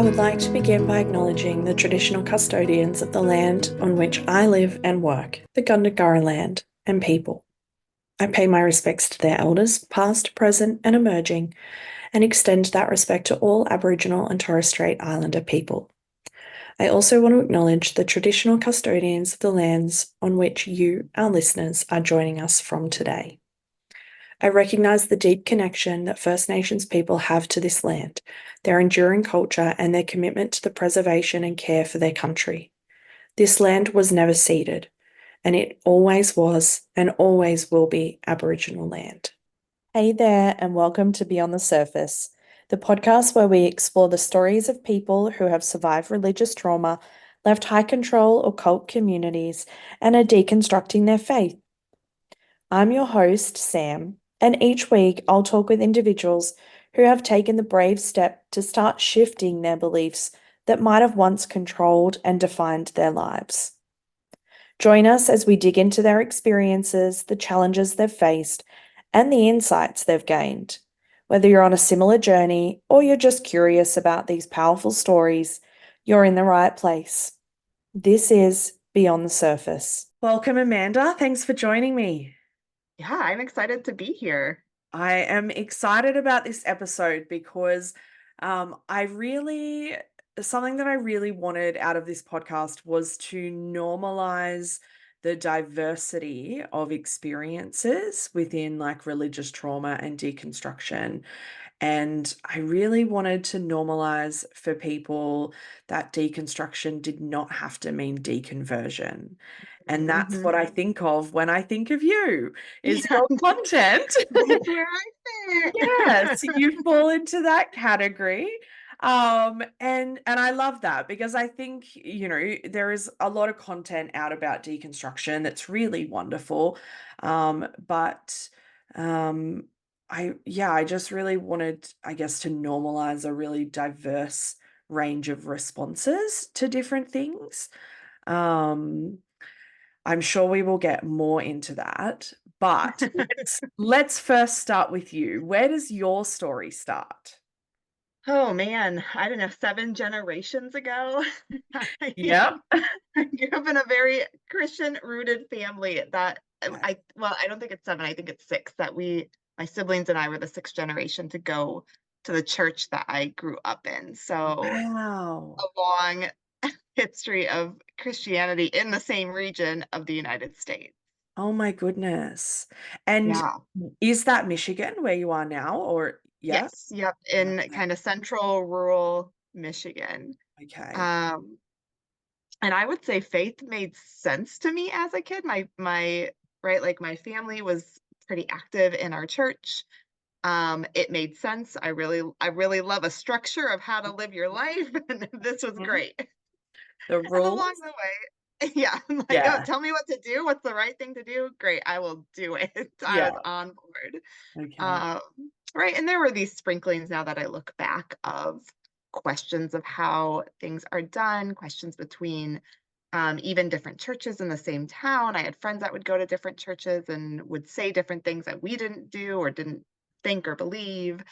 would like to begin by acknowledging the traditional custodians of the land on which I live and work, the Gundungurra land and people. I pay my respects to their elders, past, present, and emerging, and extend that respect to all Aboriginal and Torres Strait Islander people. I also want to acknowledge the traditional custodians of the lands on which you, our listeners, are joining us from today. I recognise the deep connection that First Nations people have to this land, their enduring culture, and their commitment to the preservation and care for their country. This land was never ceded, and it always was and always will be Aboriginal land. Hey there, and welcome to Beyond the Surface, the podcast where we explore the stories of people who have survived religious trauma, left high control or cult communities, and are deconstructing their faith. I'm your host, Sam, and each week I'll talk with individuals who have taken the brave step to start shifting their beliefs that might have once controlled and defined their lives. Join us as we dig into their experiences, the challenges they've faced, and the insights they've gained. Whether you're on a similar journey or you're just curious about these powerful stories, you're in the right place. This is Beyond the Surface. Welcome, Amanda. Thanks for joining me. Yeah, I'm excited to be here. I am excited about this episode because something that I really wanted out of this podcast was to normalize the diversity of experiences within like religious trauma and deconstruction. And I really wanted to normalize for people that deconstruction did not have to mean deconversion. And that's what I think of when I think of you, is Yeah, your content. that's where I fit. Yes, you fall into that category. And I love that because I think, there is a lot of content out about deconstruction that's really wonderful. But I just really wanted, I guess, to normalize a really diverse range of responses to different things. Um, I'm sure we will get more into that, but let's first start with you. Where does your story start? Oh man, I don't know, 7 generations ago. I Yep. I grew up in a very Christian rooted family that Okay. I don't think it's seven, I think it's six that my siblings and I were the sixth generation to go to the church that I grew up in. So Wow. a long history of Christianity in the same region of the United States. Oh my goodness. And Yeah. is that Michigan where you are now or yeah? Yes, yep, in Okay. kind of central rural Michigan. Okay. Um, and I would say faith made sense to me as a kid. My right, like my family was pretty active in our church. It made sense. I really love a structure of how to live your life, and this was Mhm. great. The And along rules? the way, yeah, I'm like, oh, Yeah. tell me what to do. What's the right thing to do? Great, I will do it. I was Yeah. on board. Okay. Um, right. And there were these sprinklings now that I look back of questions of how things are done, questions between even different churches in the same town. I had friends that would go to different churches and would say different things that we didn't do or didn't think or believe.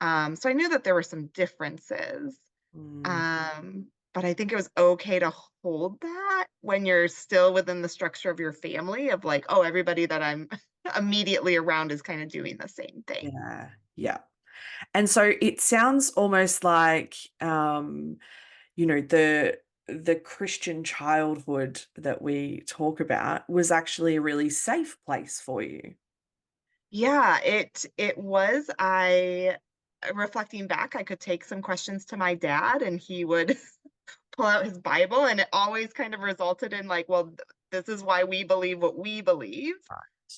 So I knew that there were some differences. Mm. But I think it was okay to hold that when you're still within the structure of your family of like, oh, everybody that I'm immediately around is kind of doing the same thing. Yeah. Yeah. And so it sounds almost like the Christian childhood that we talk about was actually a really safe place for you. Yeah, it was. I reflecting back, I could take some questions to my dad and he would pull out his Bible and it always kind of resulted in like, well, this is why we believe what we believe,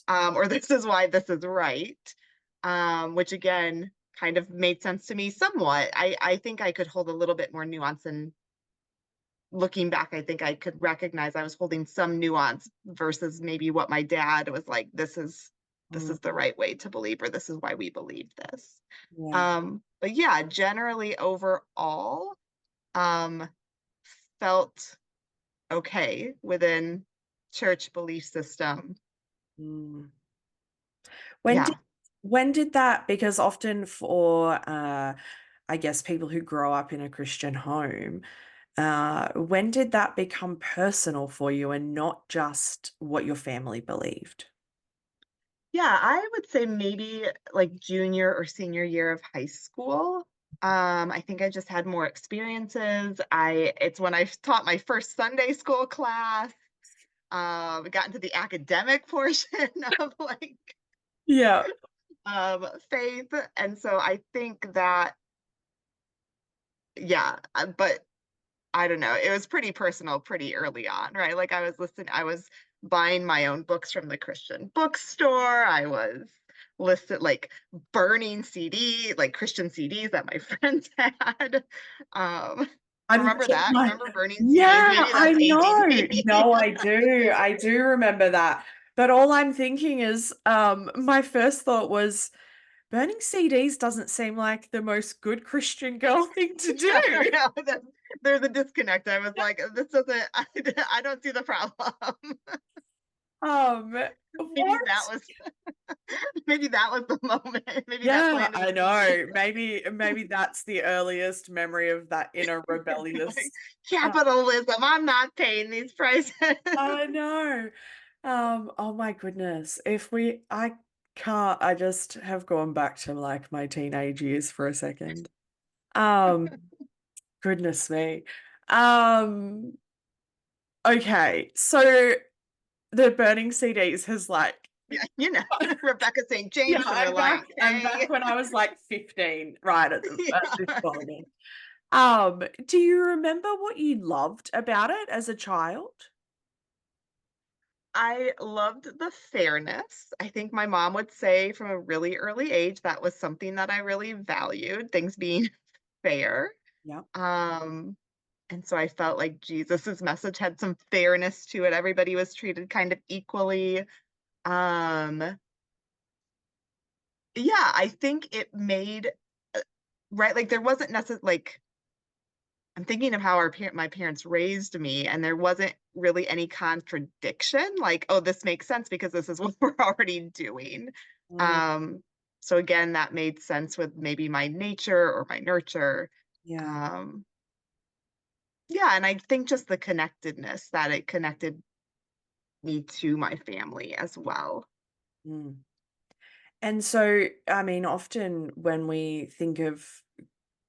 or this is why this is right, which again kind of made sense to me somewhat. I think I could hold a little bit more nuance and looking back, I think I could recognize I was holding some nuance versus maybe what my dad was like, this Mm, is the right way to believe, or this is why we believe this. yeah. But yeah, generally overall, um, felt okay within church belief system. Mm. When did Yeah. when did that, because often for I guess, people who grow up in a Christian home. When did that become personal for you and not just what your family believed? Yeah, I would say maybe like junior or senior year of high school. I think I just had more experiences. It's when I taught my first Sunday school class. Got into the academic portion of like Yeah. faith. And so I think that, yeah, but I don't know. It was pretty personal pretty early on, right? Like I was buying my own books from the Christian bookstore. I was listed like burning like Christian CDs that my friends had. Um, I'm remember just that? like, Remember burning CDs? yeah, Maybe I that's know. ADD. No, I do. I do remember that. But all I'm thinking is, my first thought was burning CDs doesn't seem like the most good Christian girl thing to Yeah, do. no, there's a disconnect. I was like, this doesn't, I don't see the problem. Um, Maybe that what? was maybe that was the moment. Maybe that Yeah, planted I the seed. know. Maybe that's the earliest memory of that inner Like, rebellious. capitalism. I'm not paying these prices. I know. Oh my goodness. I can't, I just have gone back to like my teenage years for a second. Um, Goodness me. Um, okay. So the burning CDs has like, Yeah, you know, Rebecca St. yeah, James in your life. I'm back Hey. when I was like 15, right at Yeah. this point. Do you remember what you loved about it as a child? I loved the fairness. I think my mom would say from a really early age that was something that I really valued, things being fair. Yeah. Um, and so I felt like Jesus's message had some fairness to it. Everybody was treated kind of equally. Um, yeah, I think it made right, like there wasn't necessarily like I'm thinking of how my parents raised me, and there wasn't really any contradiction. Like, oh, this makes sense because this is what we're already doing. Mm, Um, so again, that made sense with maybe my nature or my nurture. yeah. Um, yeah, and I think just the connectedness that it connected me to my family as well. Mm. And so, I mean, often when we think of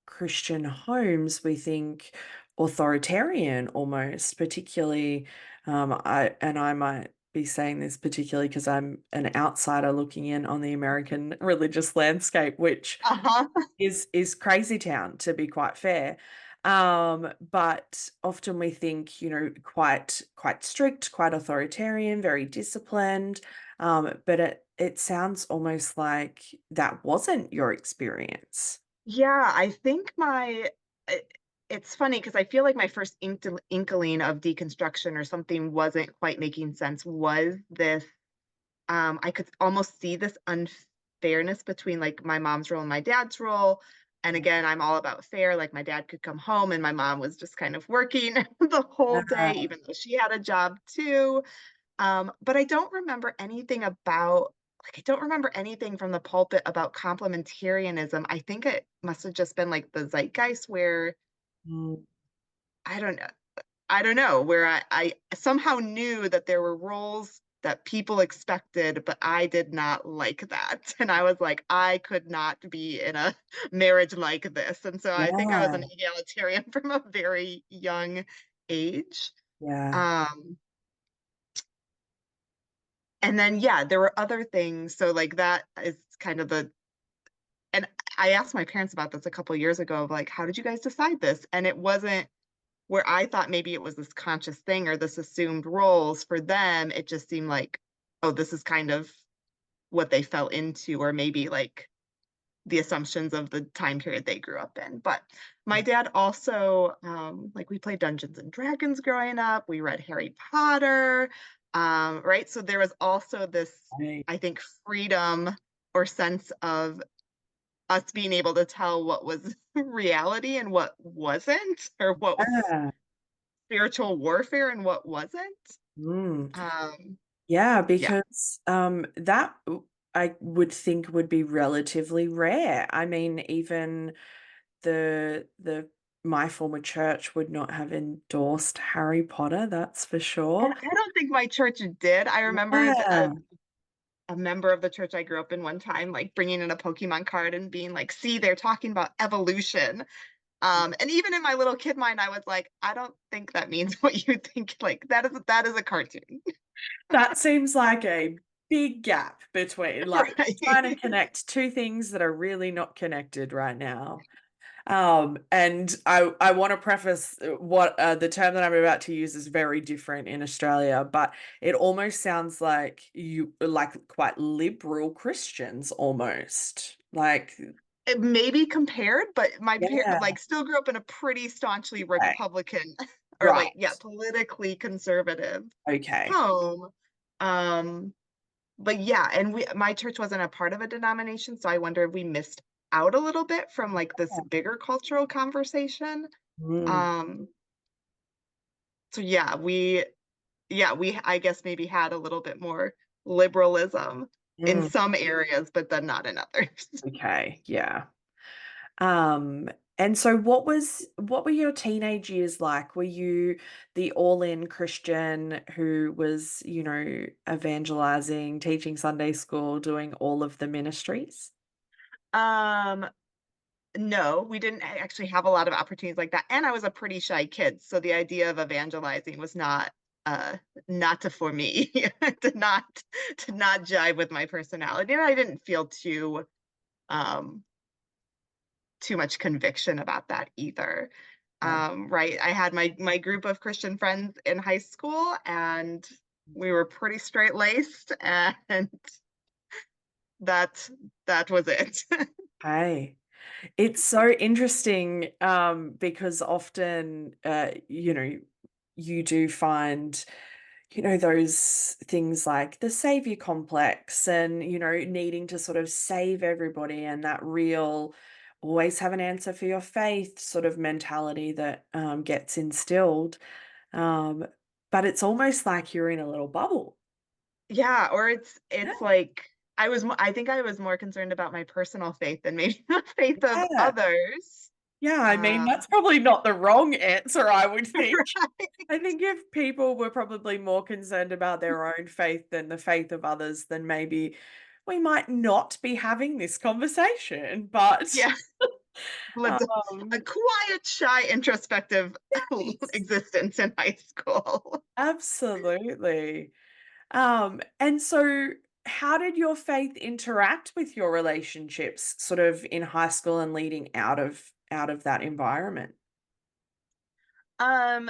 Christian homes, we think authoritarian almost, particularly, I might be saying this particularly because I'm an outsider looking in on the American religious landscape, which Uh-huh. is crazy town, to be quite fair. But often we think, quite strict, quite authoritarian, very disciplined. But it sounds almost like that wasn't your experience. Yeah, I think it- it's funny because I feel like my first inkling of deconstruction or something wasn't quite making sense was this I could almost see this unfairness between like my mom's role and my dad's role. And again, I'm all about fair. Like my dad could come home and my mom was just kind of working the whole day, Yeah. even though she had a job too. But I don't remember anything about I don't remember anything from the pulpit about complementarianism. I think it must have just been like the zeitgeist where Mm, I don't know. I don't know, where I somehow knew that there were roles that people expected, but I did not like that. And I was like, I could not be in a marriage like this. And so I think I was an yeah. egalitarian from a very young age. Yeah. Um, and then yeah, there were other things. So like that is kind of the and I asked my parents about this a couple of years ago of like, how did you guys decide this? And it wasn't where I thought maybe it was this conscious thing or this assumed roles. For them, it just seemed like, oh, this is kind of what they fell into, or maybe like the assumptions of the time period they grew up in. But my dad also, like we played Dungeons and Dragons growing up. We read Harry Potter, right? So there was also this, Right. I think, freedom or sense of us being able to tell what was reality and what wasn't, or what was Yeah. spiritual warfare and what wasn't. Mm. Um, Yeah, yeah. because I would think would be relatively rare. I mean, even the my former church would not have endorsed Harry Potter, that's for And sure. I don't think my church did. I remember Yeah. a member of the church I grew up in one time, like bringing in a Pokemon card and being like, see, they're talking about evolution. And even in my little kid mind, I was like, I don't think that means what you think. Like that is a cartoon. That seems like a big gap between, like, trying to Right. connect two things that are really not connected right now. And I want to preface what the term that I'm about to use is very different in Australia, but it almost sounds like you like quite liberal Christians almost. Like, It may be compared, but yeah, like still grew up in a pretty staunchly okay, Republican or like, yeah, right. politically conservative Okay. home. Um, but yeah, and my church wasn't a part of a denomination, so I wonder if we missed out a little bit from like this bigger cultural conversation. Mm, Um, so we I guess maybe had a little bit more liberalism in mm, some areas, but then not in others. okay. Yeah. Um, and so what were your teenage years like? Were you the all-in Christian who was, evangelizing, teaching Sunday school, doing all of the ministries? Um, no, we didn't actually have a lot of opportunities like that. And I was a pretty shy kid, so the idea of evangelizing was uh not to for me. Did not did not jive with my personality. And I didn't feel um too much conviction about that either. Yeah. Right. I had my group of Christian friends in high school and we were pretty straight laced and that that was it. Hey. It's so interesting because often you do find those things like the savior complex and needing to sort of save everybody and that real always have an answer for your faith sort of mentality that gets instilled. Um, but it's almost like you're in a little bubble. Yeah, or Yeah. it's like I think I was more concerned about my personal faith than maybe the faith of Yeah. others. Yeah, I mean, Um, that's probably not the wrong answer, I would think. right. I think if people were probably more concerned about their own faith than the faith of others, then maybe we might not be having this conversation. But Yeah, lived a um, quiet, shy, introspective yes, existence in high school. absolutely. And so how did your faith interact with your relationships sort of in high school and leading out of that environment? Um,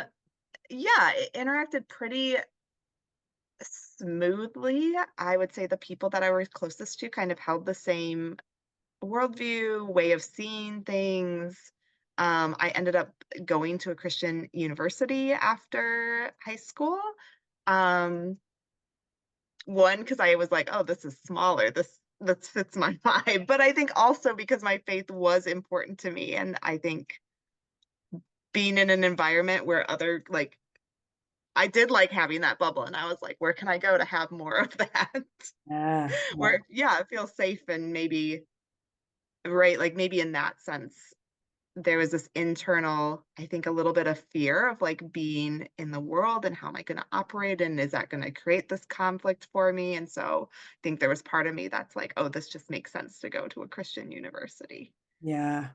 yeah, it interacted pretty smoothly. I would say the people that I was closest to kind of held the same worldview, way of seeing things. I ended up going to a Christian university after high school. Um, One, because I was like, oh, this is smaller. This fits my vibe. But I think also because my faith was important to me. And I think being in an environment where other like I did like having that bubble and I was like, where can I go to have more of that? Yeah, yeah, Where yeah, it feels safe and maybe right, like maybe in that sense, there was this internal, I think a little bit of fear of like being in the world and how am I going to operate and is that going to create this conflict for me? And so I think there was part of me that's like, oh, this just makes sense to go to a Christian university. yeah.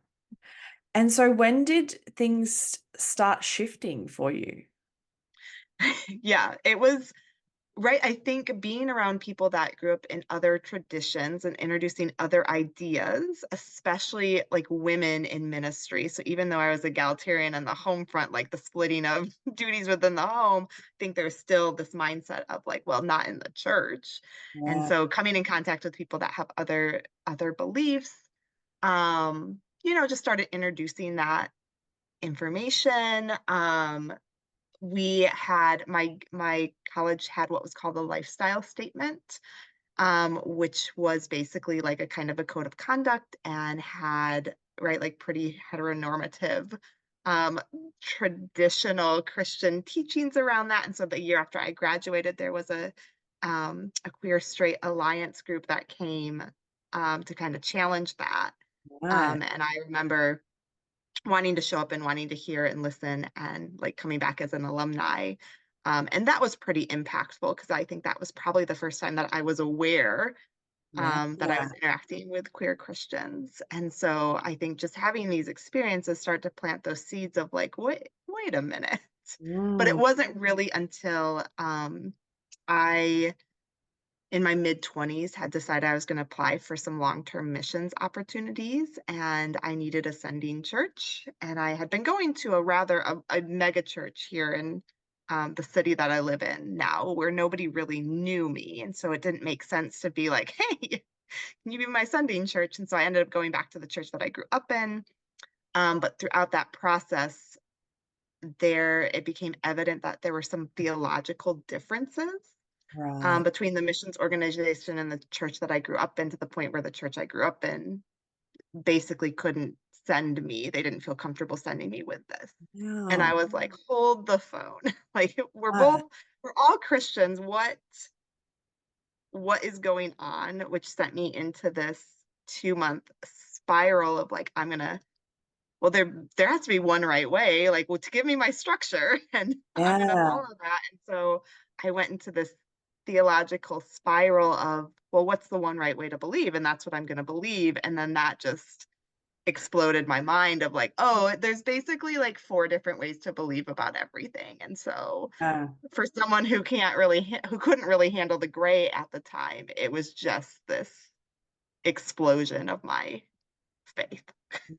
And so when did things start shifting for you? Yeah, it was right. I think being around people that grew up in other traditions and introducing other ideas, especially like women in ministry. So even though I was egalitarian on the home front, like the splitting of duties within the home, I think there's still this mindset of like, well, not in the church. And Yeah, so coming in contact with people that have other beliefs, just started introducing that information. We had my college had what was called a lifestyle statement, which was basically like a kind of a code of conduct and had right like pretty heteronormative um, traditional Christian teachings around that. And so the year after I graduated, there was a queer straight alliance group that came to kind of challenge that. right. And I remember wanting to show up and wanting to hear and listen and like coming back as an alumni. And that was pretty impactful because I think that was probably the first time that I was aware Yeah. that I was interacting with queer Christians. And so I think just having these experiences start to plant those seeds of like, wait a minute. But it Mm, wasn't really until I, in my mid 20s, had decided I was going to apply for some long-term missions opportunities and I needed a sending church. And I had been going to a mega church here in the city that I live in now, where nobody really knew me. And so it didn't make sense to be like, hey, can you be my sending church? And so I ended up going back to the church that I grew up in. But throughout that process, it became evident that there were some theological differences right. between the missions organization and the church that I grew up in, to the point where the church I grew up in basically couldn't send me. They didn't feel comfortable sending me with this. And Yeah. I was like, hold the phone. Like Uh, we're all Christians. What is going on? Which sent me into this 2-month spiral of like, well, there has to be one right way, like, well, to give me my structure, and I'm gonna yeah. follow that. And so I went into this theological spiral of, well, what's the one right way to believe? And that's what I'm gonna believe. And then that just exploded my mind of like, oh, there's basically like 4 different ways to believe about everything. And so Uh, for someone who couldn't really handle the gray at the time, it was just this explosion of my faith,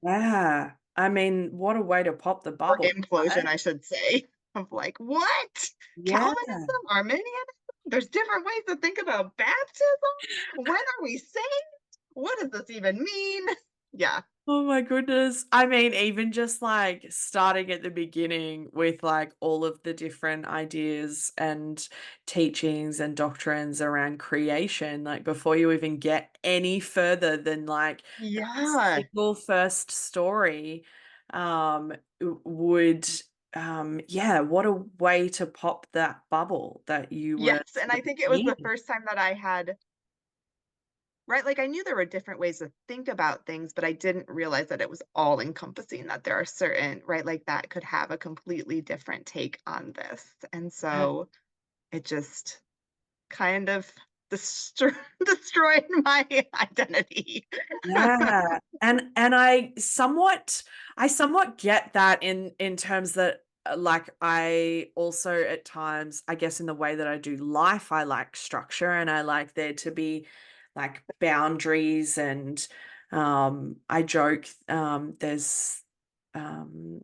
yeah. I mean, what a way to pop the or bubble, implosion, right? I should say, of like, what? Yeah. Calvinism, Arminianism? There's different ways to think about baptism. When are we saved? What does this even mean? Yeah. Oh my goodness. I mean, even just like starting at the beginning with like all of the different ideas and teachings and doctrines around creation, like before you even get any further than like that Yeah. single first story, would, yeah, what a way to pop that bubble that you were Yes. And I think it was in. the first time that I had, right? Like I knew there were different ways to think about things, but I didn't realize that it was all encompassing, that there are certain, right? Like that could have a completely different take on this. And so it just kind of destroyed my identity. Yeah. And I somewhat get that in terms that like I also at times, I guess in the way that I do life, I like structure and I like there to be like boundaries and I joke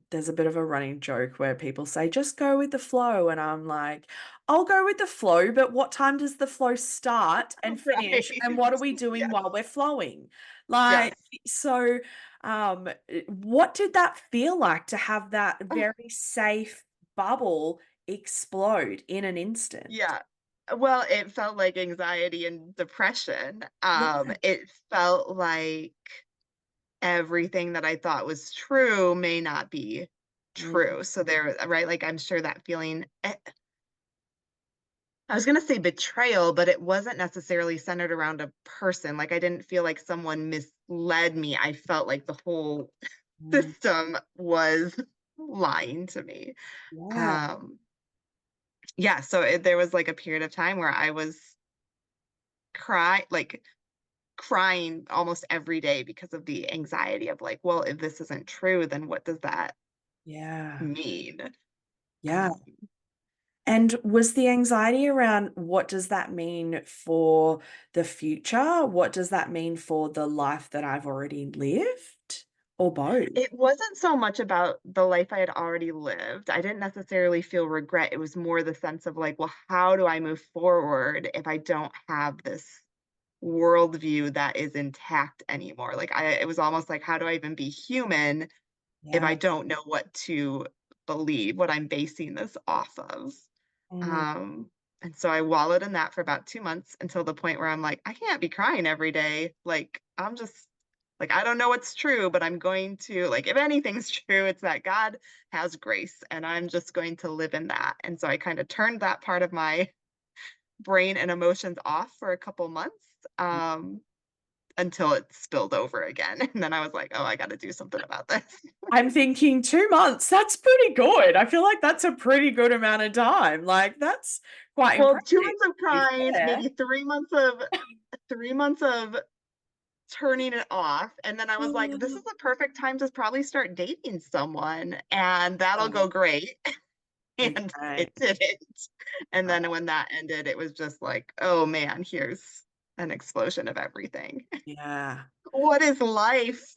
there's a bit of a running joke where people say just go with the flow and I'm like I'll go with the flow, but what time does the flow start and finish? Right. And what are we doing Yes. while we're flowing? Like, Yes. so, what did that feel like to have that Oh, very safe bubble explode in an instant? yeah. Well, it felt like anxiety and depression. Yeah. It felt like everything that I thought was true may not be Mm, true. So there, right? Like I'm sure that feeling, I was gonna say betrayal, but it wasn't necessarily centered around a person. Like I didn't feel like someone misled me. I felt like the whole mm, system was lying to me. yeah, Um, yeah, so there was like a period of time where I was crying almost every day because of the anxiety of like, well, if this isn't true, then what does that yeah, mean? yeah. Um, And was the anxiety around what does that mean for the future? What does that mean for the life that I've already lived? Or both? it wasn't so much about the life I had already lived. I didn't necessarily feel regret. It was more the sense of like, well, how do I move forward if I don't have this worldview that is intact anymore? Like it was almost like, how do I even be human if Yeah. I don't know what to believe, what I'm basing this off of? Mm, Um, and so I wallowed in that for about 2 months until the point where I'm like, I can't be crying every day. Like, I'm just like, I don't know what's true, but I'm going to, like, if anything's true, it's that God has grace and I'm just going to live in that. And so I kind of turned that part of my brain and emotions off for a couple months. Um, until it spilled over again. And then I was like, oh, I got to do something about this. I'm thinking 2 months. That's pretty good. I feel like that's a pretty good amount of time. Like that's quite Well, impressive, 2 months of to be crying, fair. maybe 3 months of turning it off. And then I was like, this is a perfect time to probably start dating someone and that'll go great. And Okay. it didn't. And then when that ended, it was just like, oh man, here's an explosion of everything. Yeah. What is life?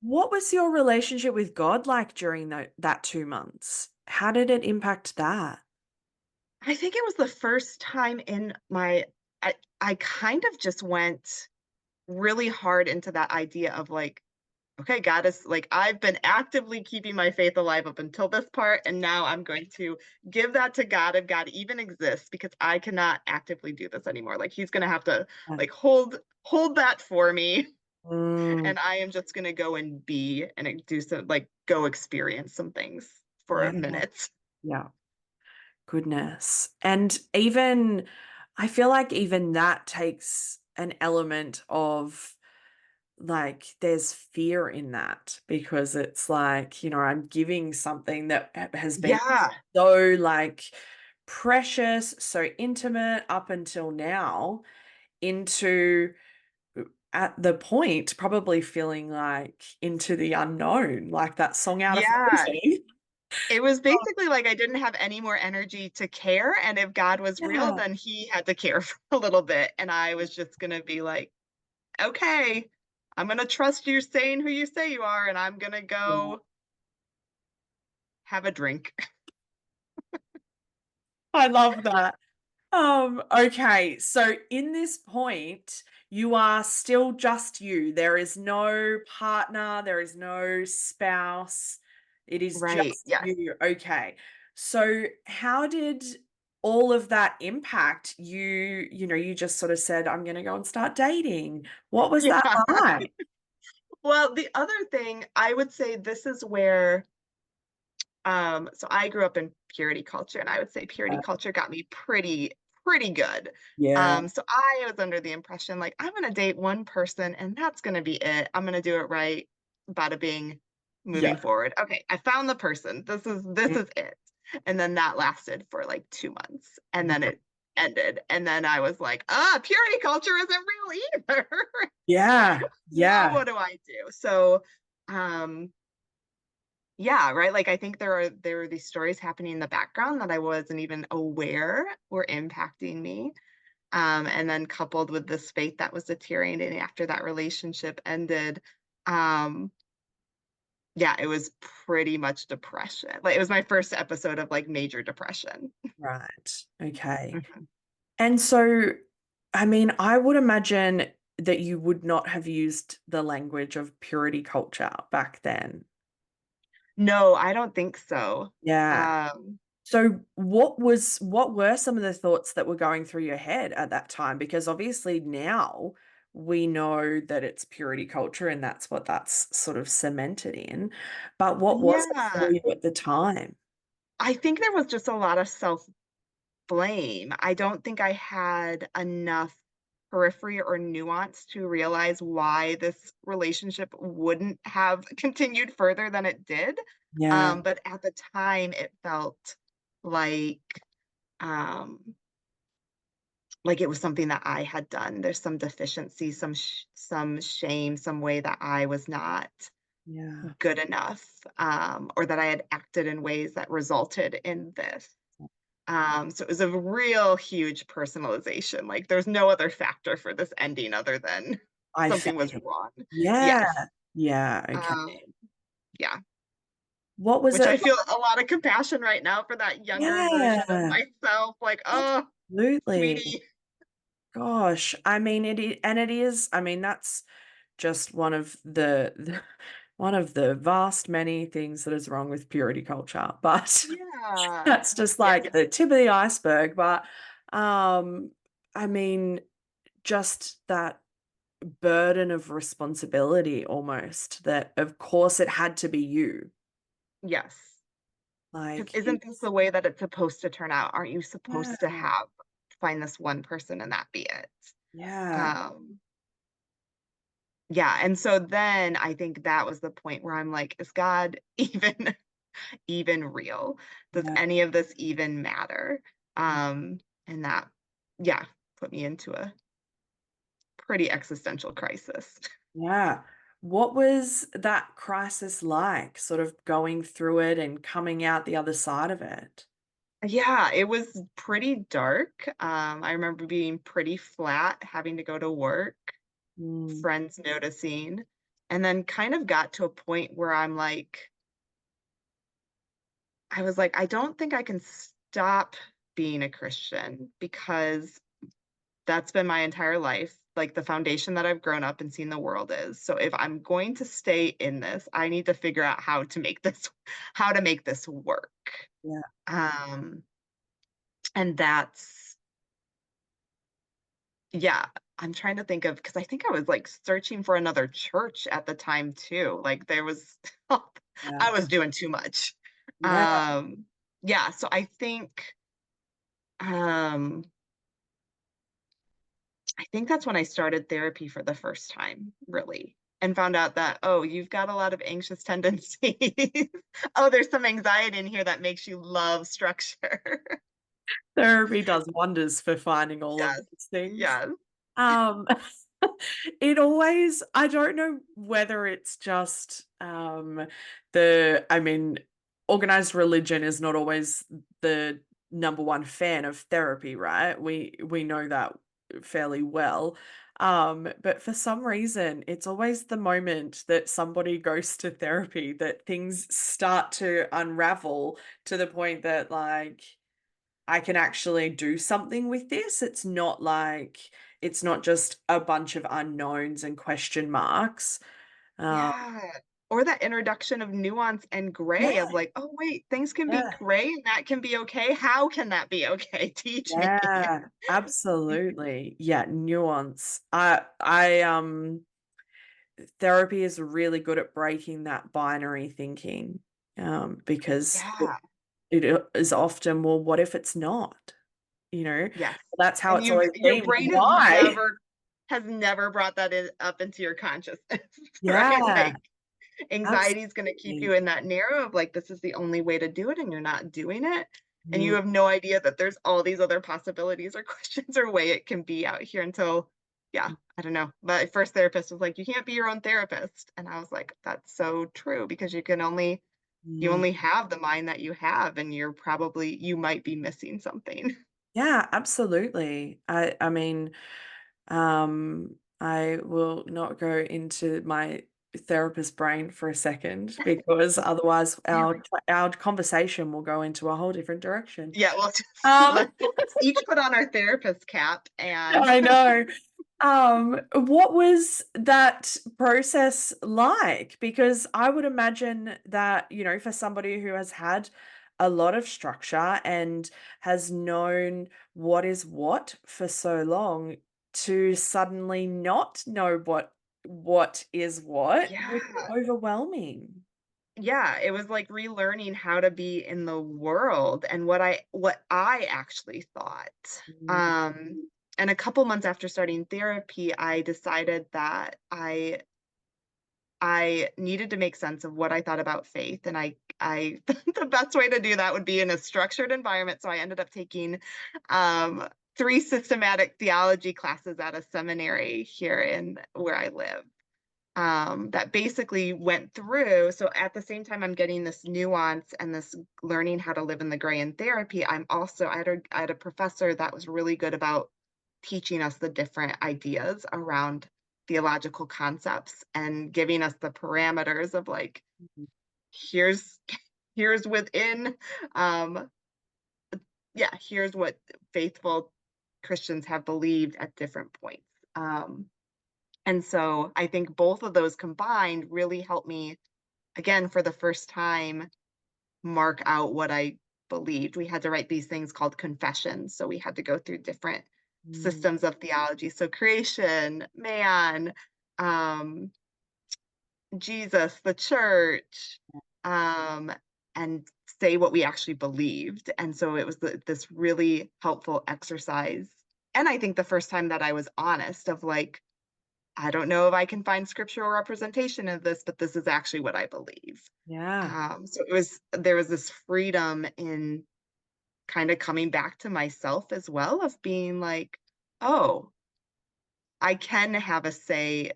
What was your relationship with God like during that 2 months? How did it impact that? I think it was the first time in my I kind of just went really hard into that idea of like, okay, God is like, I've been actively keeping my faith alive up until this part, and now I'm going to give that to God if God even exists, because I cannot actively do this anymore. Like he's gonna have to Yeah. like hold that for me, Mm, and I am just gonna go and be and do some like go experience some things for a yeah. minute. Yeah. Goodness. And even, I feel like even that takes an element of like there's fear in that because it's like, I'm giving something that has been Yeah, so like precious, so intimate up until now into at the point probably feeling like into the unknown, like that song out of yeah. Frozen. It was basically like I didn't have any more energy to care, and if God was real, Yeah. then he had to care for a little bit, and I was just gonna be like, okay, I'm gonna trust you saying who you say you are, and I'm gonna Yeah. go have a drink. I love that. Okay, so in this point, you are still just you. There is no partner, there is no spouse. It is Right. just Yes. you. Okay. So how did all of that impact you? You just sort of said, I'm gonna go and start dating. What was that Yeah. like? Well, the other thing I would say this is where so I grew up in purity culture, and I would say purity culture got me pretty good. Yeah. So I was under the impression like I'm gonna date one person and that's gonna be it. I'm gonna do it right, bada bing, moving Yeah. forward. Okay, I found the person. This is it. And then that lasted for like 2 months, and then it ended. And then I was like, purity culture isn't real either. Yeah. Now Yeah. what do I do? So um yeah, right. Like I think there are these stories happening in the background that I wasn't even aware were impacting me. And then coupled with this faith that was deteriorating after that relationship ended, um, yeah, it was pretty much depression. Like it was my first episode of like major depression. Right. Okay. Mhm. And so, I mean, I would imagine that you would not have used the language of purity culture back then. No, I don't think so. Yeah. Um, So what were some of the thoughts that were going through your head at that time? Because obviously now we know that it's purity culture and that's what that's sort of cemented in. But what was it for yeah, you at the time? I think there was just a lot of self blame. I don't think I had enough periphery or nuance to realize why this relationship wouldn't have continued further than it did. Yeah. But at the time, it felt like um, like it was something that I had done. There's some deficiency, some shame, some way that I was not Yeah. good enough, or that I had acted in ways that resulted in this. So it was a real huge personalization. Like there's no other factor for this ending other than I something was felt. wrong. Yeah. Yes. Yeah. Okay. Um, yeah. What was Which it I like? feel a lot of compassion right now for that younger version of Yeah. myself. Like, oh, Absolutely. sweetie. Gosh, I mean it is, I mean that's just one of one of the vast many things that is wrong with purity culture. But Yeah. that's just Yeah. like the tip of the iceberg. But um I mean just that burden of responsibility almost that of course it had to be you. Yes. Because Like isn't this the way that it's supposed to turn out? Aren't you yeah, supposed to have find this one person and that be it? yeah. Um, yeah. And so then I think that was the point where I'm like, is God even real? Does Yeah. any of this even matter? And that, yeah, put me into a pretty existential crisis. Yeah. What was that crisis like, sort of going through it and coming out the other side of it? Yeah, it was pretty dark. I remember being pretty flat, having to go to work, Mm, friends noticing, and then kind of got to a point where I was like, I don't think I can stop being a Christian because that's been my entire life, like the foundation that I've grown up and seen the world is. So if I'm going to stay in this, I need to figure out how to make this work. yeah. Um, and that's Yeah, I'm trying to think of because I think I was, like, searching for another church at the time too, like, there was Yeah. I was doing too much. Yeah. Um, yeah, so um, I think that's when I started therapy for the first time, really, and found out that, "Oh, you've got a lot of anxious tendencies. Oh, there's some anxiety in here that makes you love structure." Therapy does wonders for finding all of Yes, these things. yes. Um, it always I don't know whether it's just, I mean, organized religion is not always the number one fan of therapy, right? We know that fairly well. But for some reason, it's always the moment that somebody goes to therapy that things start to unravel to the point that, like, I can actually do something with this. It's not just a bunch of unknowns and question marks. Um, Yeah. Or that introduction of nuance and yeah, gray of like, "Oh, wait, things can be yeah, gray and that can be okay? How can that be okay? Teach me." yeah, absolutely. Yeah, nuance. Therapy is really good at breaking that binary thinking, because Yeah, it is often, well, what if it's not? You know, yes. that's how And it's you've always your been. brain Why? has never brought that up into your consciousness, right? Yeah, Like, anxiety is gonna keep absolutely. you in that narrow of, like, this is the only way to do it, and you're not doing it, and you Mm, have no idea that there's all these other possibilities or questions or way it can be out here until yeah, I don't know. My first therapist was like, "You can't be your own therapist," and I was like, "That's so true," because you mm. only have the mind that you have, and you might be missing something. Yeah, absolutely. I mean, I will not go into my therapist brain for a second because otherwise our conversation will go into a whole different direction. Yeah, well, Um, let's each put on our therapist cap and I know. What was that process like? Because I would imagine that, for somebody who has had a lot of structure and has known what is what for so long, to suddenly not know what is what would be yeah. overwhelming. Yeah, it was like relearning how to be in the world and what I actually thought. Mm, And a couple months after starting therapy, I decided that I needed to make sense of what I thought about faith, and I the best way to do that would be in a structured environment. So I ended up taking 3 systematic theology classes at a seminary here in where I live. That basically went through. So at the same time, I'm getting this nuance and this learning how to live in the gray in therapy. I had a professor that was really good about teaching us the different ideas around theological concepts and giving us the parameters of like, mhm, here's here's within um yeah, here's what faithful Christians have believed at different points. And so I think both of those combined really helped me, again, for the first time, mark out what I believed. We had to write these things called confessions. So we had to go through different mm, systems of theology. So creation, man, um, Jesus, the church, um, and say what we actually believed. And so it was this really helpful exercise. And I think the first time that I was honest of like, I don't know if I can find scriptural representation of this, but this is actually what I believe. Yeah. So there was this freedom in kind of coming back to myself as well, of being like, oh, I can have a say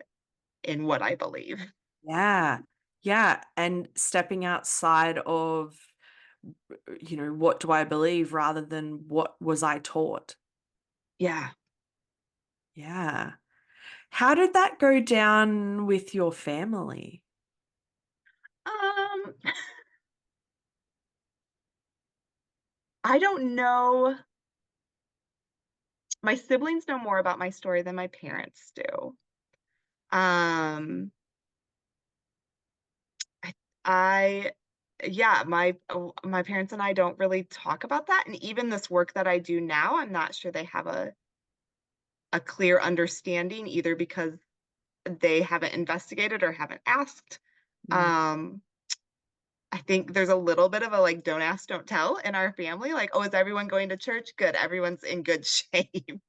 in what I believe. Yeah. Yeah. And stepping outside of, what do I believe rather than what was I taught? Yeah. Yeah. How did that go down with your family? Um, I don't know. My siblings know more about my story than my parents do. Um, I, I yeah, my parents and I don't really talk about that. And even this work that I do now, I'm not sure they have a clear understanding, either because they haven't investigated or haven't asked. Mm, Um, I think there's a little bit of a like don't ask, don't tell in our family. Like, oh, is everyone going to church? Good, everyone's in good shape.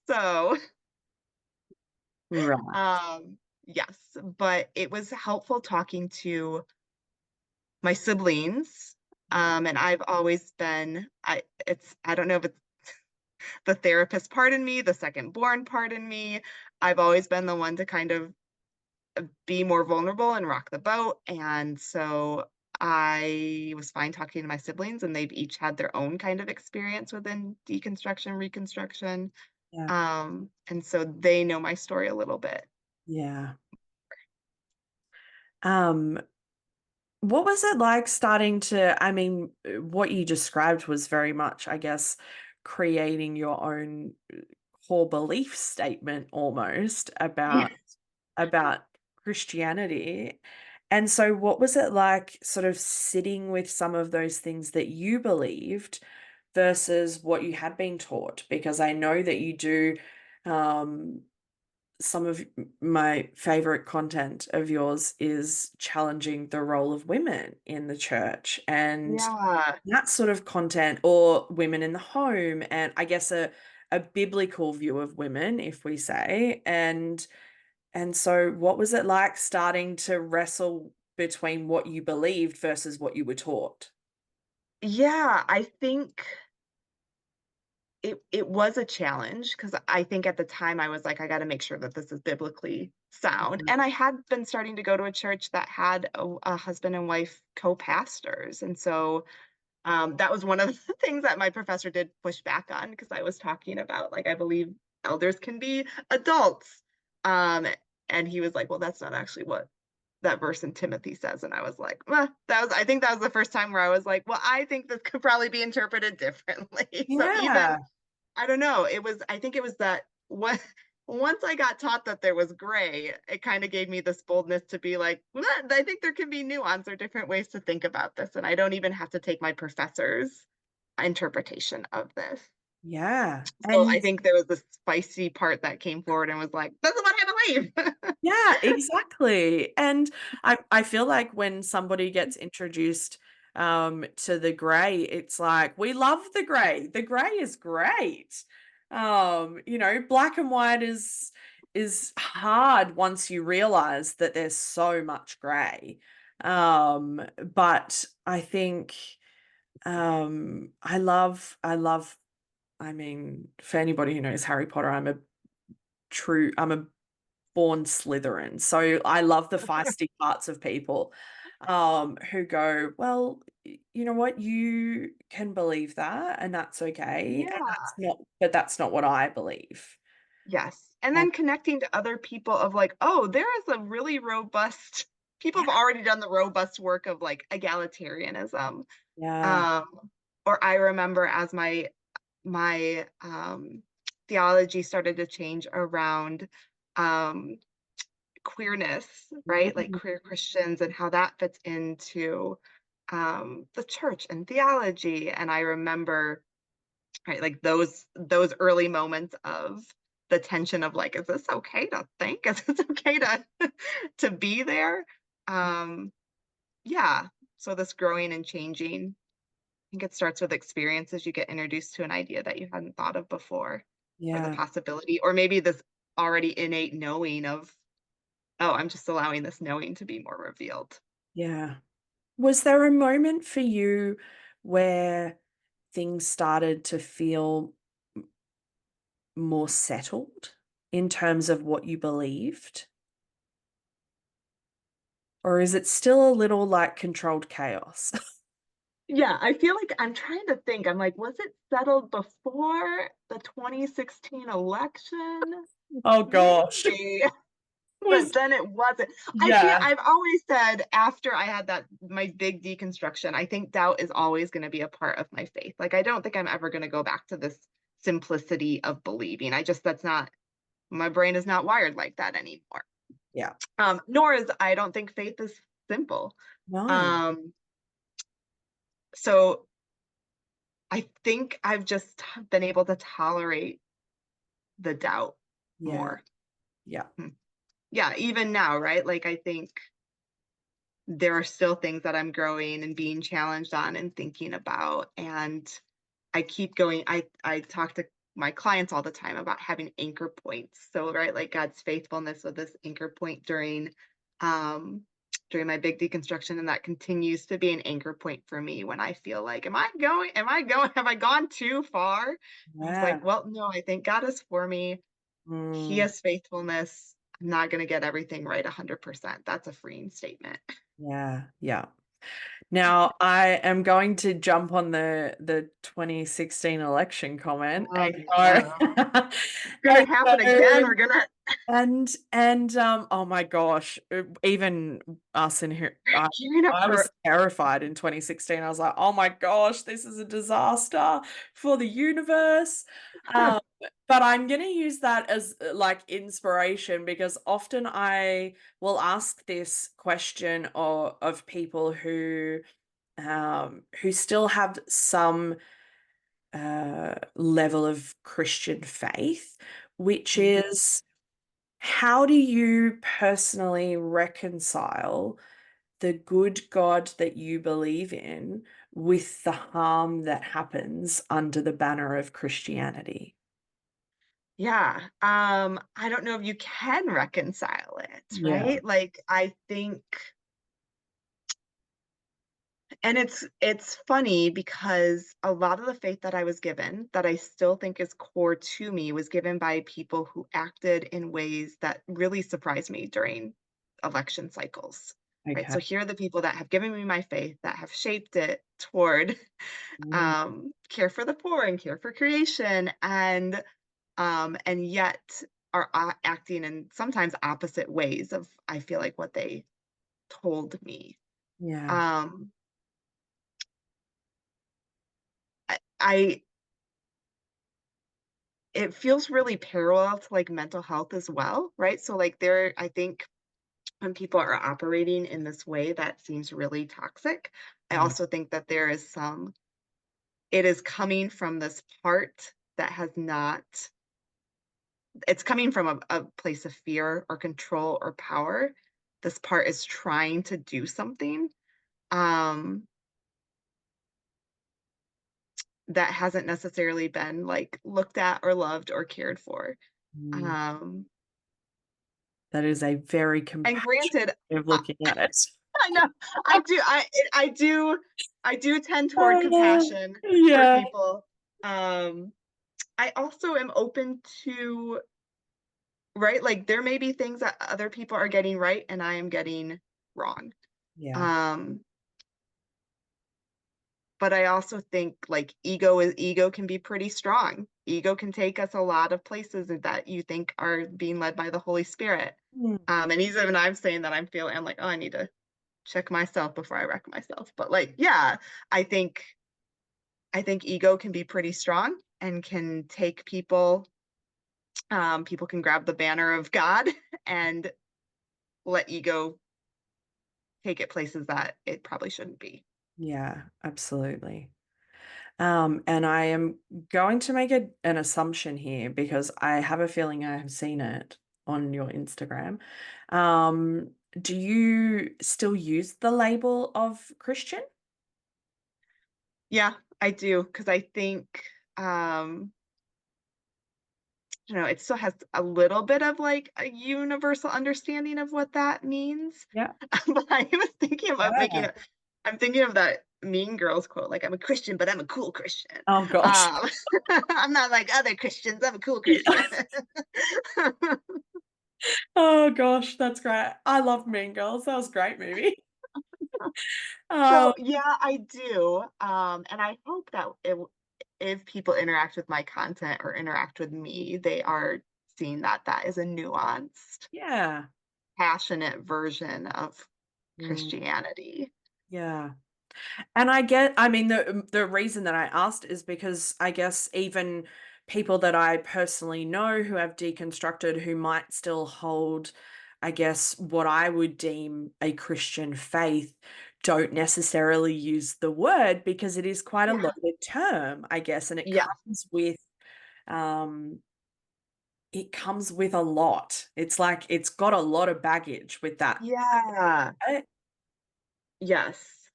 So, right. um, yes, but it was helpful talking to my siblings. And I've always been, I don't know if it's the therapist part in me, the second born part in me. I've always been the one to kind of be more vulnerable and rock the boat. And so I was fine talking to my siblings, and they've each had their own kind of experience within deconstruction, reconstruction. Yeah. And so they know my story a little bit. Yeah. Um, what was it like starting to, I mean, what you described was very much, I guess, creating your own core belief statement almost Yeah. about Christianity. And so what was it like sort of sitting with some of those things that you believed versus what you had been taught? Because I know that you do um some of my favorite content of yours is challenging the role of women in the church and Yeah. that sort of content, or women in the home, and I guess a biblical view of women, if we say. And so what was it like starting to wrestle between what you believed versus what you were taught? Yeah, I think it was a challenge, because I think at the time I was like, I got to make sure that this is biblically sound. Mhm. And I had been starting to go to a church that had a husband and wife co-pastors. And so that was one of the things that my professor did push back on, because I was talking about, like, I believe elders can be adults. Um, and he was like, well, that's not actually what that verse in Timothy says. And I was like, I think that was the first time where I was like, well, I think this could probably be interpreted differently. So even, Yeah. I don't know, I think it was that what, once I got taught that there was gray, it kind of gave me this boldness to be like, I think there can be nuance or different ways to think about this. And I don't even have to take my professor's interpretation of this. Yeah. So I And think there was this spicy part that came forward and was like, this is what I believe. yeah, exactly. And I feel like when somebody gets introduced to the gray, it's like, we love the gray. The gray is great. Black and white is hard once you realize that there's so much gray. But I think I love I mean, for anybody who knows Harry Potter, I'm a born Slytherin. So I love the feisty parts of people who go, well, you know what, you can believe that and that's okay. And Yeah. that's not what I believe. Yes. And Uh, then connecting to other people of like, oh, there is a really robust, people yeah, have already done the robust work of like egalitarianism. yeah. Um, or I remember as my theology started to change around um queerness, right? Like Mm, queer Christians and how that fits into the church and theology. And I remember, right, like those early moments of the tension of like, is this okay to think? Is this okay to to be there? Um, yeah. So this growing and changing, I think it starts with experiences. You get introduced to an idea that you hadn't thought of before, or the yeah. possibility, or maybe this already innate knowing of, oh, I'm just allowing this knowing to be more revealed. Yeah. Was there a moment for you where things started to feel more settled in terms of what you believed? Or is it still a little like controlled chaos? Yeah, I feel like I'm trying to think. I'm like, was it settled before the 2016 election? Oh gosh. Maybe. Was But then it wasn't. I can't, yeah, I've always said after I had that, my big deconstruction, I think doubt is always going to be a part of my faith. Like, I don't think I'm ever going to go back to this simplicity of believing. That's not, my brain is not wired like that anymore. yeah. Nor is, I don't think faith is simple. No. Um, so I think I've just been able to tolerate the doubt Yeah. more. Yeah. Hmm. Yeah, even now, right? Like, I think there are still things that I'm growing and being challenged on and thinking about. And I keep going. I talk to my clients all the time about having anchor points. So, right, like God's faithfulness with this anchor point um during my big deconstruction. And that continues to be an anchor point for me when I feel like, have I gone too far? I was Yeah. like, well, no, I think God is for me. He Mm, has faithfulness. I'm not going to get everything right 100%. That's a freeing statement. yeah. Yeah. Now, I am going to jump on the 2016 election comment Oh, and go yeah. Gonna and happen again. go We're gonna oh my gosh, even us in here, gearing up I was for. terrified in 2016. I was like, oh my gosh, this is a disaster for the universe. Um, but I'm going to use that as like inspiration because often I will ask this question of people who still have some level of Christian faith, which Mhm. is how do you personally reconcile the good God that you believe in with the harm that happens under the banner of Christianity? Yeah. I don't know if you can reconcile it, Yeah. right? Like, I think, and it's funny because a lot of the faith that I was given, that I still think is core to me, was given by people who acted in ways that really surprised me during election cycles. Right. Okay. So here are the people that have given me my faith, that have shaped it toward Mm, care for the poor and care for creation, and yet are acting in sometimes opposite ways of, I feel like, what they told me. yeah. Um, I it feels really parallel to like mental health as well, right? So like there, I think when people are operating in this way that seems really toxic, I Yeah. also think that there is some, it is coming from this part that has not, it's coming from a place of fear or control or power. This part is trying to do something um, that hasn't necessarily been like looked at or loved or cared for. Mm. Um, That is a very and compassionate granted, way of I, looking at it. I know I do tend toward Oh, compassion for yeah. people. Um, I also am open to, right, like there may be things that other people are getting right and I am getting wrong. Yeah. Um, but I also think like ego can be pretty strong. Ego can take us a lot of places that you think are being led by the Holy Spirit. Mm. And even I'm saying that I'm like, oh, I need to check myself before I wreck myself. But like, yeah, I think I think ego can be pretty strong and can take people. People can grab the banner of God and let ego take it places that it probably shouldn't be. Yeah, absolutely. And I am going to make an assumption here because I have a feeling I have seen it on your Instagram. Do you still use the label of Christian? Yeah, I do because I think um, don't know, it still has a little bit of like a universal understanding of what that means. Yeah. But I was thinking about making Yeah. a I'm thinking of that Mean Girls quote, like, "I'm a Christian, but I'm a cool Christian." Oh gosh. Um, I'm not like other Christians, I'm a cool Yeah. Christian. Oh gosh, that's great. I love Mean Girls. That was a great movie. So, Oh, yeah, I do, and I hope that if people interact with my content or interact with me, they are seeing that that is a nuanced, yeah. passionate version of Mm, Christianity. yeah. And I mean, the reason that I asked is because I guess even people that I personally know who have deconstructed who might still hold, I guess, what I would deem a Christian faith don't necessarily use the word because it is quite a Yeah. loaded term, I guess, and Yeah. um it comes with a lot. It's like it's got a lot of baggage with that. Yeah. Right? Yes.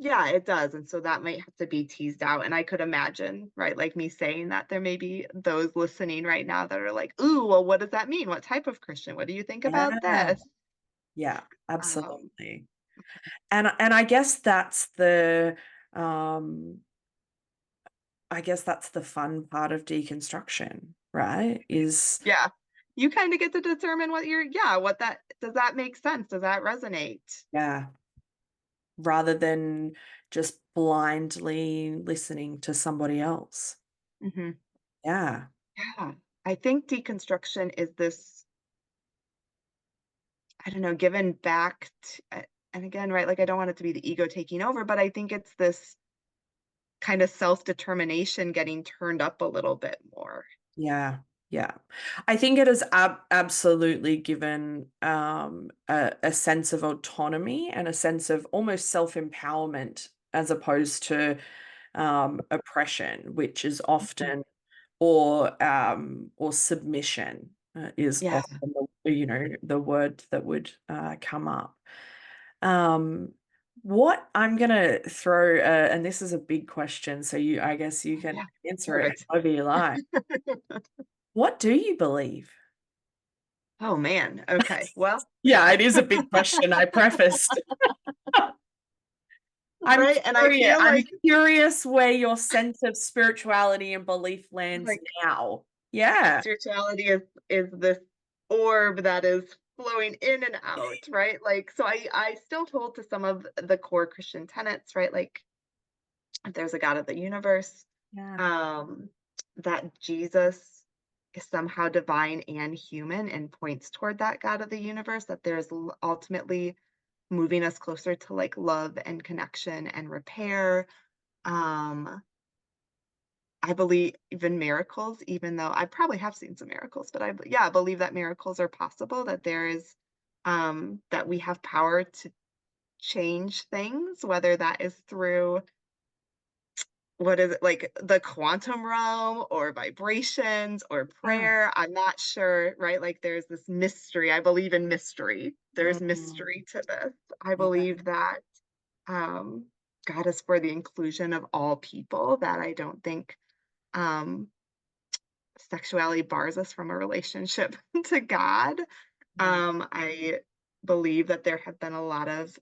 Yeah, it does, and so that might have to be teased out, and I could imagine, right, like me saying that there may be those listening right now that are like, "Ooh, well, what does that mean? What type of Christian? What do you think about Yeah. this?" Yeah, Um, absolutely. And um I guess that's the fun part of deconstruction, right? Is yeah. You kinda get to determine what you're yeah, what that does that make sense? Does that resonate? yeah, rather than just blindly listening to somebody else. Mhm. Yeah. Yeah. I think deconstruction is this, I don't know, given back t and again, right, like, I don't want it to be the ego taking over, but I think it's this kind of self-determination getting turned up a little bit more. Yeah. Yeah. I think it has absolutely given a sense of autonomy and a sense of almost self-empowerment as opposed to oppression, which is Mhm. often or submission is Yeah, often the word that would come up. Um, what I'm gonna throw, and this is a big question, so I guess you can yeah, answer it perfect. however you like. What do you believe? Oh, man, okay, well Yeah, it is a big question. I prefaced. right, and I feel I'm like curious where your sense of spirituality and belief lands like now. Yeah. spirituality is this orb that is flowing in and out, right? Like, so I still hold to some of the core Christian tenets, right? Like, if there's a God of the universe, Yeah. um, that Jesus is somehow divine and human and points toward that God of the universe, that there's ultimately moving us closer to like love and connection and repair. Um, I believe even miracles, even though I probably have seen some miracles, but yeah, I believe that miracles are possible, that there is that we have power to change things, whether that is through what is it, like the quantum realm or vibrations or Yeah. prayer? I'm not sure, right? Like there's this mystery. I believe in mystery. There's Mm, mystery to this. I yeah. believe that um, God is for the inclusion of all people, that I don't think um, sexuality bars us from a relationship to God. Yeah. I believe that there have been a lot of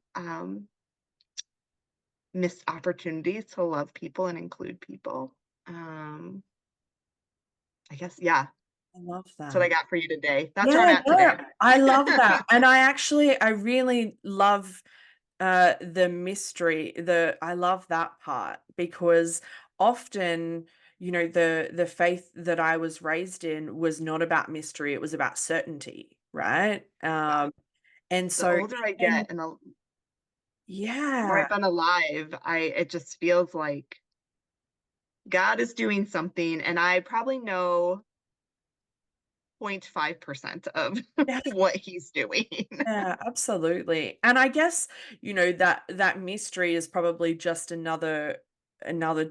missed opportunities to love people and include people. Um, I guess, yeah, I love that's what I that. got for you today. That's where I'm Yeah, at no, today. I love that. And I really love the mystery. I love that part because often, the faith that I was raised in was not about mystery, it was about certainty, right? Yeah. And The so older I even get and the more yeah, I've been alive, I it just feels like God is doing something, and I probably know 0.5% of yeah, what he's doing. yeah, absolutely. And I guess, that mystery is probably just another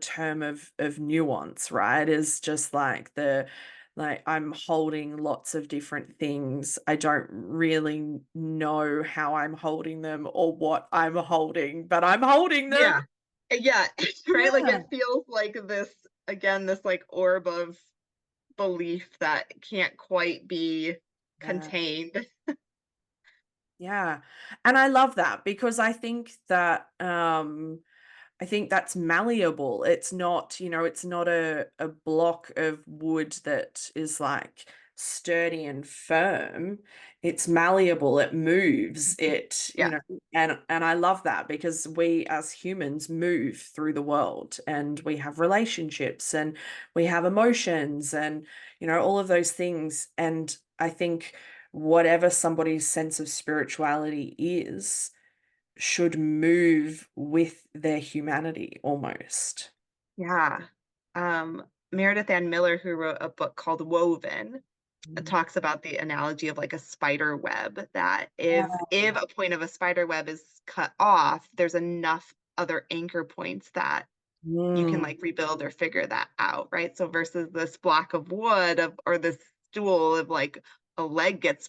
term of nuance, right? Is just like I'm holding lots of different things. I don't really know how I'm holding them or what I'm holding, but I'm holding them. Yeah. Yeah, right? Like, Yeah. it feels like this again, this, like, orb of belief that can't quite be Yeah. contained. Yeah. And I love that because I think that's malleable. It's not, it's not a block of wood that is like sturdy and firm. It's malleable, it moves, Yeah. and I love that because we as humans move through the world and we have relationships and we have emotions and, all of those things. And I think whatever somebody's sense of spirituality is should move with their humanity almost. Yeah. Meredith Ann Miller, who wrote a book called Woven, Mm. talks about the analogy of like a spider web, that Yeah. if a point of a spider web is cut off, there's enough other anchor points that you can Mm. like rebuild or figure that out, right? So versus this block of wood or this stool, of like a leg gets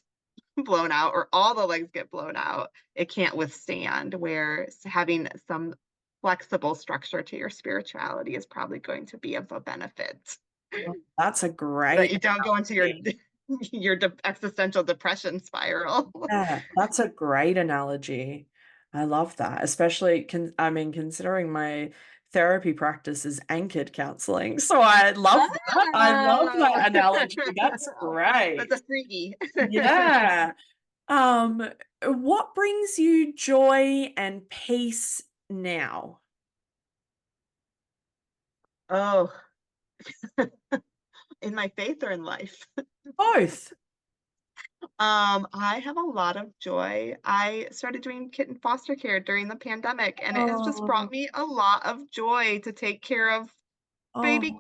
blown out or all the legs get blown out, it can't withstand. Where having some flexible structure to your spirituality is probably going to be of a benefit, Oh, that's a so that great you don't go into your analogy. existential depression spiral. Yeah, that's a great analogy. I love that, especially considering my therapy practice is anchored counseling. So I love that. I love Ah! that analogy. That's That's a great. freebie. Yeah. Um, what brings you joy and peace now? Oh, in my faith or in life? Both. I have a lot of joy. I started doing kitten foster care during the pandemic, and it has just Oh, brought me a lot of joy to take care of oh, baby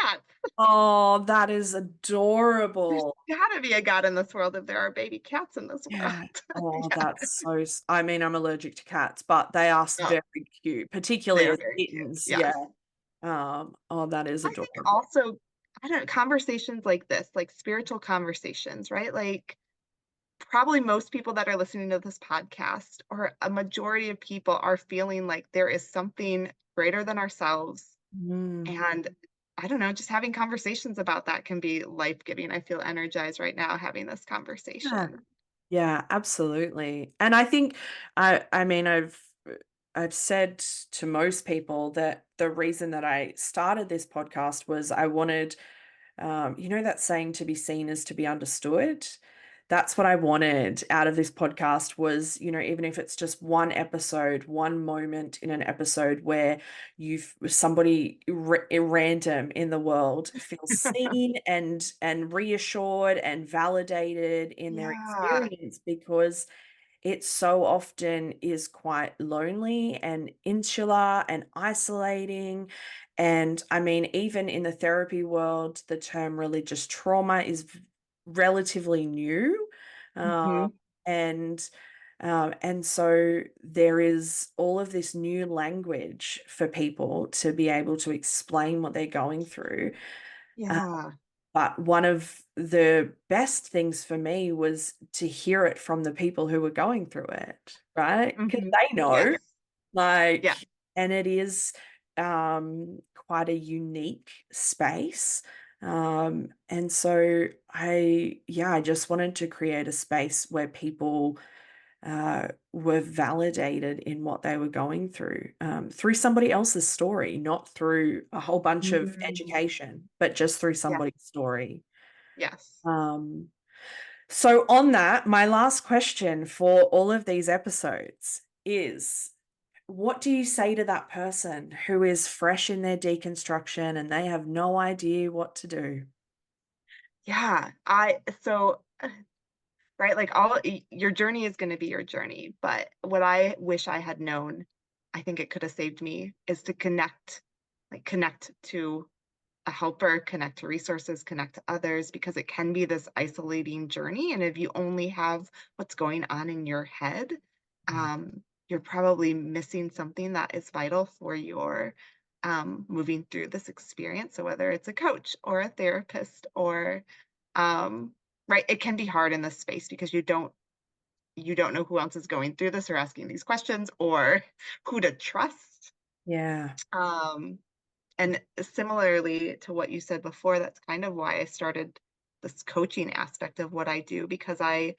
cats. oh, that is There's adorable. gotta be a God in this world if there are baby cats in this Yeah. world. Oh, Yeah. I mean, I'm allergic to cats, but they are Oh, very cute, they particularly are as very cute. kittens. Yeah. Yes. Oh, that is I think adorable. also, I don't know, conversations like this, like spiritual conversations, right? Like probably most people that are listening to this podcast, or a majority of people, are feeling like there is something greater than ourselves. Mm. And I don't know, just having conversations about that can be life-giving. I feel energized right now having this Yeah. conversation. Yeah, absolutely. And I think I mean I've said to most people that the reason that I started this podcast was I wanted that saying, to be seen is to be understood. That's what I wanted out of this podcast was, even if it's just one episode, one moment in an episode where somebody random in the world feels seen and reassured and validated in their Yeah. experience because it so often is quite lonely and insular and isolating. And I mean, even in the therapy world, the term religious trauma is relatively new. Um, Mhm. and so there is all of this new language for people to be able to explain what they're going through. Uh, Yeah. but one of the best things for me was to hear it from the people who were going through it, right? Because Mhm. they know, Yes. like, Yeah. and it is quite a unique space. And so I just wanted to create a space where people were validated in what they were going through somebody else's story, not through a whole bunch of Mm. education, but just through Yeah. somebody's story. Yes. Um, so, on that, my last question for all of these episodes is what do you say to that person who is fresh in their deconstruction and they have no idea what to do? Yeah. I so right, like your journey is going to be your journey, but what I wish I had known, I think it could have saved me, is to connect to a helper, connect to resources, connect to others, because it can be this isolating journey. And if you only have what's going on in your head, you're probably missing something that is vital for your moving through this experience. So whether it's a coach or a therapist or um, right, it can be hard in this space because you don't know who else is going through this or asking these questions or who to trust. Yeah. Um, And similarly to what you said before, that's kind of why I started this coaching aspect of what I do, because I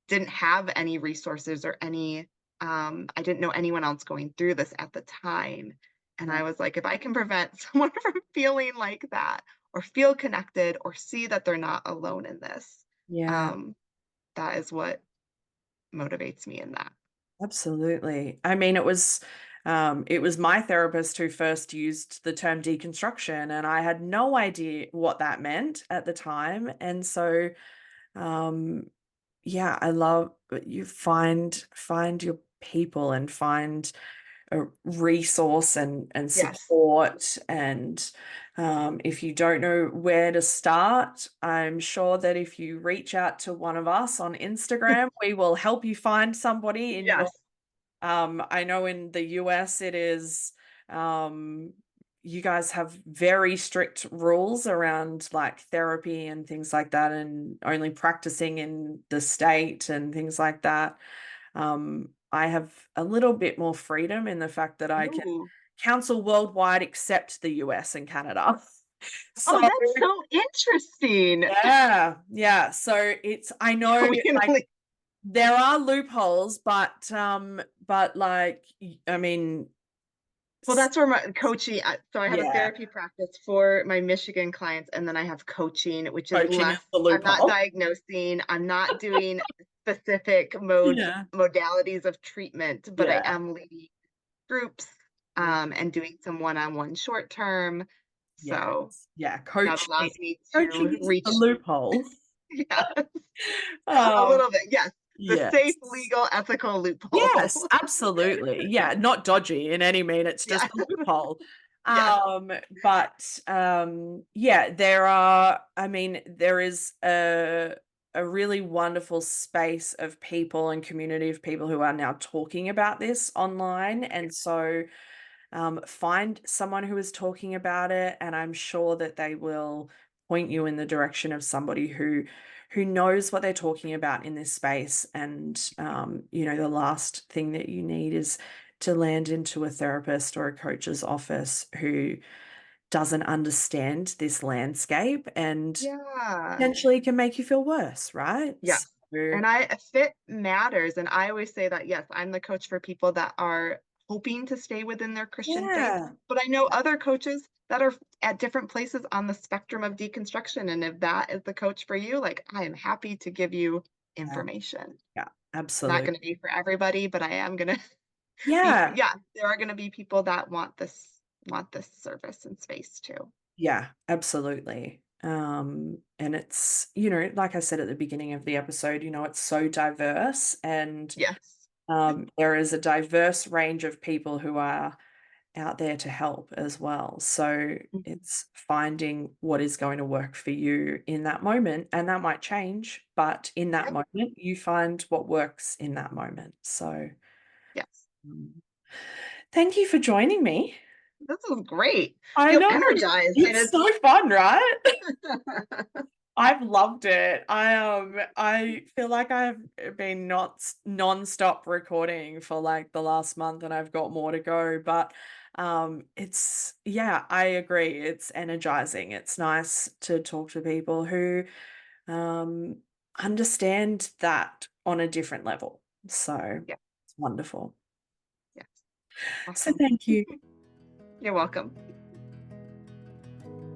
didn't have any resources or any, I didn't know anyone else going through this at the time. And Yeah. I was like, if I can prevent someone from feeling like that, or feel connected, or see that they're not alone in this, Yeah. um, that is what motivates me in that. Absolutely. I mean, it was my therapist who first used the term deconstruction, and I had no idea what that meant at the time. And so, um, yeah, I love you find your people and find a resource and Yes. support. And if you don't know where to start, I'm sure that if you reach out to one of us on Instagram, we will help you find somebody in your. Yes. I know in the US it is, um, you guys have very strict rules around like therapy and things like that, and only practicing in the state and things like that. I have a little bit more freedom in the fact that I can Ooh. counsel worldwide except the US and Canada. So Oh, that's so interesting. yeah, yeah. So I know We can like only there are loopholes, but like I mean, Well, s- that's where my coaching, so I have a yeah, therapy practice for my Michigan clients, and then I have coaching, which is coaching is less, the I'm not loophole. diagnosing, I'm not doing specific Yeah, modalities of treatment, but I yeah, am leading groups, yeah, and doing some one-on-one short term. yeah, So yeah. that allows me Coaching to is the reach, loophole. yeah, a Um, little bit, yes, the safe, yes. legal, ethical Yes, loophole. absolutely. Yeah, not dodgy in any mean, it's just Yeah, a loophole. yes, Yeah, I mean, there is a really wonderful space of people and community of people who are now talking about this online. And so find someone who is talking about it, and I'm sure that they will point you in the direction of somebody who knows what they're talking about in this space. And the last thing that you need is to land into a therapist or a coach's office who doesn't understand this landscape and yeah. potentially can make you feel worse, right? Yes. So, And fit matters. And I always say that, yes, I'm the coach for people that are hoping to stay within their Christian faith. yeah, But I know other coaches that are at different places on the spectrum of deconstruction. And if that is the coach for you, like I am happy to give you yeah, information. yeah, Not absolutely. going to be for everybody, but I am going to be for, Yeah. yeah, there are going to be people that want this service and space too. Yeah, absolutely. And it's, like I said at the beginning of the episode, it's so diverse, and Yes. there is a diverse range of people who are out there to help as well. So Mhm. it's finding what is going to work for you in that moment, and that might change, but in that Yep. moment, you find what works in that moment. So Yes. um, thank you for joining me. This is great. I Feel know energized. And it's it's so fun, right? I've loved it. I feel like I've been not non-stop recording for like the last month, and I've got more to go, but it's yeah, I agree. It's energizing. It's nice to talk to people who um understand that on a different level. So yeah. it's wonderful. Yes. So Awesome. thank you. You're welcome.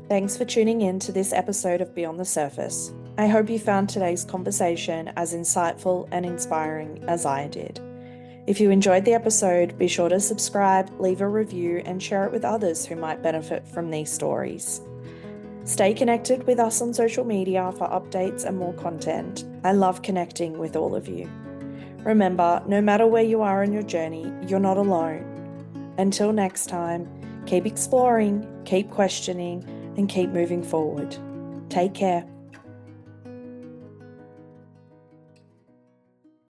Thanks for tuning in to this episode of Beyond the Surface. I hope you found today's conversation as insightful and inspiring as I did. If you enjoyed the episode, be sure to subscribe, leave a review, and share it with others who might benefit from these stories. Stay connected with us on social media for updates and more content. I love connecting with all of you. Remember, no matter where you are in your journey, you're not alone. Until next time, keep exploring, keep questioning, and keep moving forward. Take care.